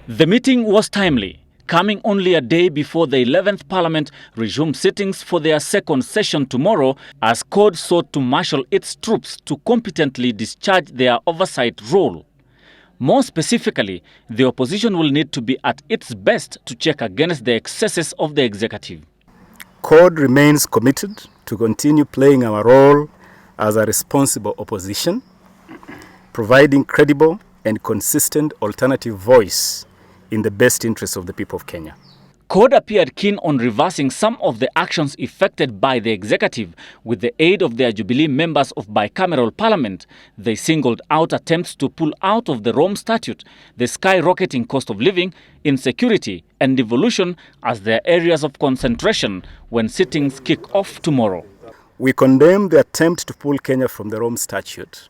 The meeting was timely, coming only a day before the 11th Parliament resumed sittings for their second session tomorrow, as CORD sought to marshal its troops to competently discharge their oversight role. More specifically, the opposition will need to be at its best to check against the excesses of the executive. CORD remains committed to continue playing our role as a responsible opposition, providing credible and consistent alternative voice in the best interests of the people of Kenya. CORD appeared keen on reversing some of the actions effected by the executive with the aid of their Jubilee members of bicameral parliament. They singled out attempts to pull out of the Rome Statute the skyrocketing cost of living, insecurity and devolution as their areas of concentration when sittings kick off tomorrow. We condemn the attempt to pull Kenya from the Rome Statute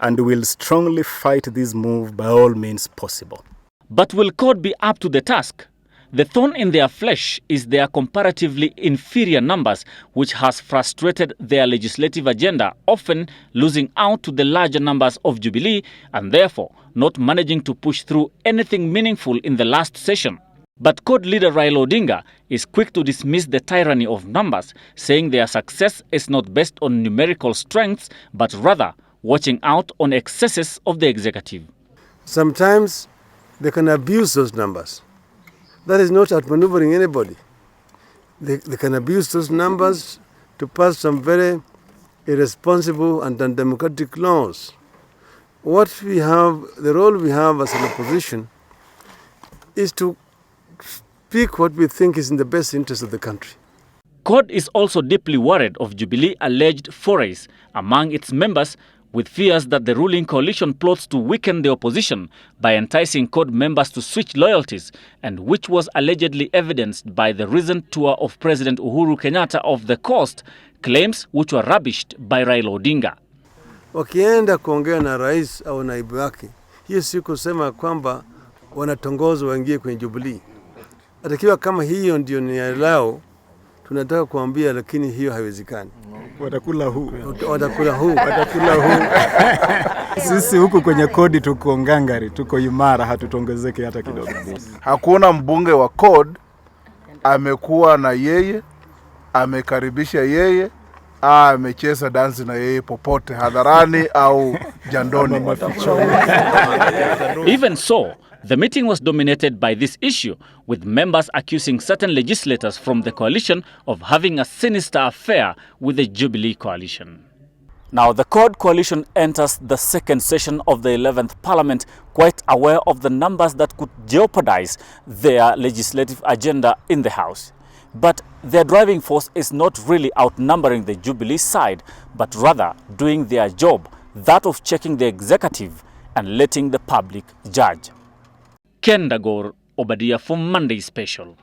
and will strongly fight this move by all means possible. But will CORD be up to the task? The thorn in their flesh is their comparatively inferior numbers, which has frustrated their legislative agenda, often losing out to the larger numbers of Jubilee and therefore not managing to push through anything meaningful in the last session. But CORD leader Raila Odinga is quick to dismiss the tyranny of numbers, saying their success is not based on numerical strengths, but rather watching out on excesses of the executive. Sometimes they can abuse those numbers. That is not outmaneuvering anybody. They can abuse those numbers to pass some very irresponsible and undemocratic laws. What we have, the role we have as an opposition is to speak what we think is in the best interest of the country. CORD is also deeply worried of Jubilee alleged forays among its members, with fears that the ruling coalition plots to weaken the opposition by enticing CORD members to switch loyalties, and which was allegedly evidenced by the recent tour of President Uhuru Kenyatta of the coast, claims which were rubbished by Raila Odinga. Wakienda kuongea na rais au naibu wake, hiyo si kusema kwamba wanatongozwa waingie kwenye Jubilee. Atakiwa kama hiyo ndio nia lao, tunataka kuambia, lakini hiyo haiwezekani. Watakula huu. Sisi huku kwenye CORD tuko ngangari, tuko imara, hatutongezeke hata kidogo. Hakuna mbunge wa CORD amekuwa na yeye, amekaribisha yeye, amecheza dansi na yeye popote hadharani au jandoni. Even so, the meeting was dominated by this issue, with members accusing certain legislators from the coalition of having a sinister affair with the Jubilee coalition. Now, the CORD coalition enters the second session of the 11th Parliament quite aware of the numbers that could jeopardize their legislative agenda in the House. But their driving force is not really outnumbering the Jubilee side, but rather doing their job, that of checking the executive and letting the public judge. Ken Dagor, Obadia for Monday Special.